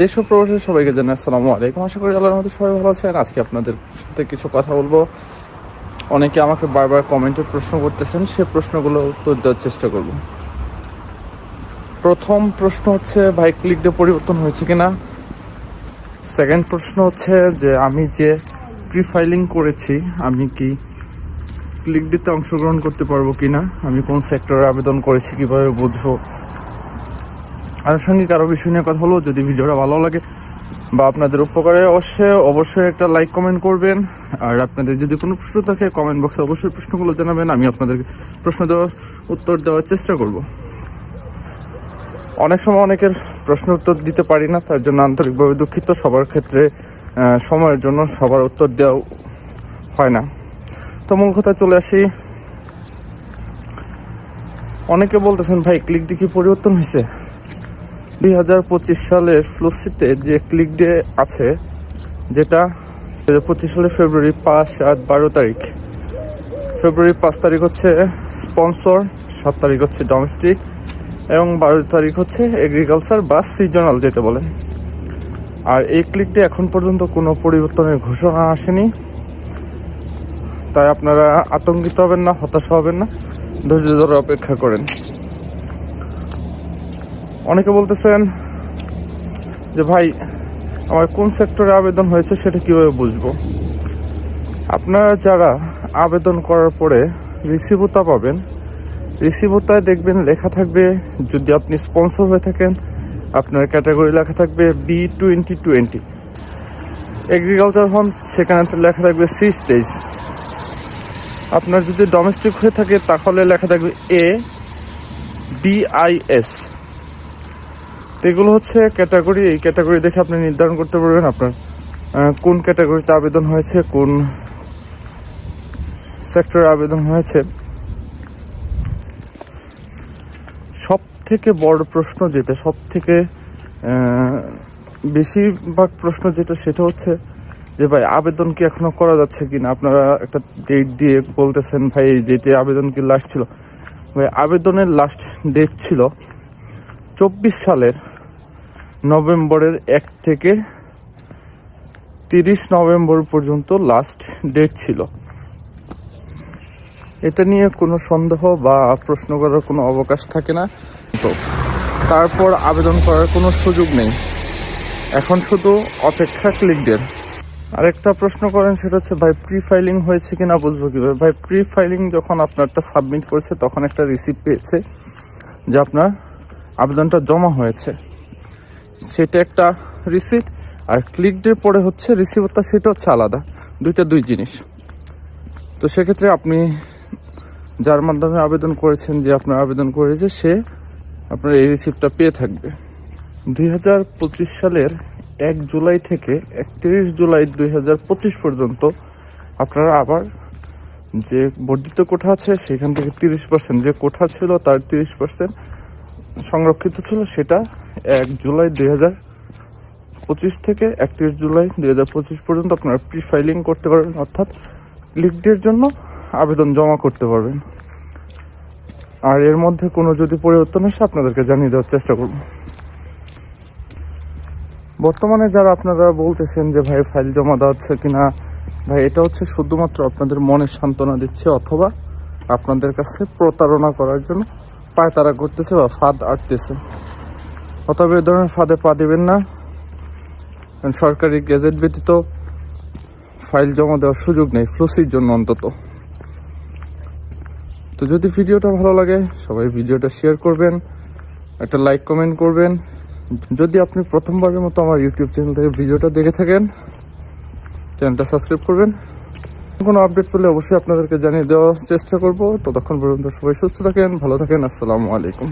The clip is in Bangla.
দেশ ও প্রবাসী সবাইকে জানাই আসসালামু আলাইকুম। আশা করি আল্লাহর মধ্যে সবাই ভালো আছেন। আজকে আপনাদের সাথে কিছু কথা বলবো। অনেকে আমাকে বারবার কমেন্টে প্রশ্ন করতেছেন, সেই প্রশ্নগুলো উত্তর দেওয়ার চেষ্টা করব। প্রথম প্রশ্ন হচ্ছে, ভাই ক্লিক ডে পরিবর্তন হয়েছে কিনা। সেকেন্ড প্রশ্ন হচ্ছে যে আমি যে প্রি ফাইলিং করেছি, আমি কি ক্লিক ডেতে অংশগ্রহণ করতে পারবো কিনা, আমি কোন সেক্টরে আবেদন করেছি কিভাবে বুঝবো। আনুষঙ্গিক আরো বিষয় নিয়ে কথা হলো। যদি ভিডিওটা ভালো লাগে বা আপনাদের উপকারে অবশ্যই একটা লাইক কমেন্ট করবেন। আর আপনাদের যদি কোনো প্রশ্ন থাকে কমেন্ট বক্সে অবশ্যই প্রশ্নগুলো জানাবেন, আমি আপনাদের প্রশ্ন উত্তর দেওয়ার চেষ্টা করব। অনেক সময় অনেকের প্রশ্ন উত্তর দিতে পারি না, তার জন্য আন্তরিকভাবে দুঃখিত। সবার ক্ষেত্রে সময়ের জন্য সবার উত্তর দেওয়া হয় না। তো মূল কথায় চলে আসি। অনেকে বলতেছেন, ভাই ক্লিক ডে কি পরিবর্তন হয়েছে। 2025 সালের ফ্লুসিতে যে ক্লিক ডে আছে, যেটা 2025 সালের ফেব্রুয়ারি 5, 7, 12 তারিখ। ফেব্রুয়ারি 5 তারিখ হচ্ছে স্পন্সর, 7 তারিখ হচ্ছে ডোমেস্টিক এবং 12 তারিখ হচ্ছে এগ্রিকালচার বা সিজনাল যেটা বলেন। আর এই ক্লিক ডে এখন পর্যন্ত কোনো পরিবর্তনের ঘোষণা আসেনি, তাই আপনারা আতঙ্কিত হবেন না, হতাশা হবেন না, ধৈর্য ধরে অপেক্ষা করেন। অনেকে বলতেছেন যে ভাই আমার কোন সেক্টরে আবেদন হয়েছে সেটা কিভাবে বুঝবো। আপনারা যারা আবেদন করার পরে রিসিভতা পাবেন, রিসিভতায় দেখবেন লেখা থাকবে, যদি আপনি স্পন্সর হয়ে থাকেন আপনার ক্যাটাগরি লেখা থাকবে B2020। এগ্রিকালচার হন সেখানে লেখা থাকবে সি স্টেজ। আপনার যদি ডোমেস্টিক হয়ে থাকে তাহলে লেখা থাকবে ABIS। এগুলো হচ্ছে ক্যাটাগরি। এই ক্যাটাগরি দেখে আপনি নির্ধারণ করতে পারবেন আপনার কোন ক্যাটাগরিতে আবেদন হয়েছে, কোন সেক্টরে আবেদন হয়েছে। সব থেকে বড় প্রশ্ন যেটা, সব থেকে বেশিরভাগ প্রশ্ন যেটা, সেটা হচ্ছে যে ভাই আবেদন কি এখনো করা যাচ্ছে কিনা। আপনারা একটা ডেট দিয়ে বলতেছেন, ভাই এই ডেটে আবেদন কি লাস্ট ছিল। ভাই আবেদনের লাস্ট ডেট ছিল 24 সালের নভেম্বরের 1 থেকে 30 নভেম্বর পর্যন্ত লাস্ট ডেট ছিল। এটা নিয়ে কোনো সন্দেহ বা প্রশ্ন করার কোনো অবকাশ থাকে না। তো তারপর আবেদন করার কোনো সুযোগ নেই, এখন শুধু অপেক্ষা ক্লিক ডের। আরেকটা প্রশ্ন করেন, সেটা হচ্ছে ভাই প্রি ফাইলিং হয়েছে কিনা বুঝবো কিভাবে। ভাই প্রি ফাইলিং যখন আপনারটা সাবমিট করেছে তখন একটা রিসিপ্ট পেয়েছে যে আপনার আবেদনটা জমা হয়েছে, সেটা একটা রিসিপ্ট। আর ক্লিক ডে পরে হচ্ছে রিসিপ্টটা, সেটা হচ্ছে আলাদা, দুই জিনিস। তো সেক্ষেত্রে আপনি যার মাধ্যমে আবেদন করেছেন, যে আপনার আবেদন করেছে, সে আপনার এই রিসিপ্টটা পেয়ে থাকবে। 2025 সালের 1 জুলাই থেকে 31 জুলাই 2025 পর্যন্ত আপনারা আবার যে বর্ধিত কোঠা আছে সেখান থেকে 30%, যে কোঠা ছিল তার 30% সংরক্ষিত ছিল, সেটা 1 জুলাই 2025 থেকে 31 জুলাই 2025 পর্যন্ত আপনারা প্রি ফাইলিং করতে পারবেন, অর্থাৎ ক্লিক ডের জন্য আবেদন জমা করতে পারবেন। আর এর মধ্যে কোনো যদি পরিবর্তন আসে আপনাদেরকে জানিয়ে দেওয়ার চেষ্টা করব। বর্তমানে যারা আপনারা বলতেছেন যে ভাই ফাইল জমা দেওয়া হচ্ছে কিনা, ভাই এটা হচ্ছে শুধুমাত্র আপনাদের মনে সান্ত্বনা দিচ্ছে, অথবা আপনাদের কাছে প্রতারণা করার জন্য পায়তারা করতেছে বা ফাঁদ আটতেছে। অথবা এ ধরনের ফাঁদে পা দিবেন না। সরকারি গেজেট ব্যতীত ফাইল জমা দেওয়ার সুযোগ নেই, ফ্লুসির জন্য অন্তত। তো যদি ভিডিওটা ভালো লাগে সবাই ভিডিওটা শেয়ার করবেন, একটা লাইক কমেন্ট করবেন। যদি আপনি প্রথমবারের মতো আমার ইউটিউব চ্যানেল থেকে ভিডিওটা দেখে থাকেন, চ্যানেলটা সাবস্ক্রাইব করবেন। কোনো আপডেট পেলে অবশ্যই আপনাদেরকে জানিয়ে দেওয়ার চেষ্টা করব। ততক্ষণ পর্যন্ত সবাই সুস্থ থাকেন, ভালো থাকেন। আসসালামু আলাইকুম।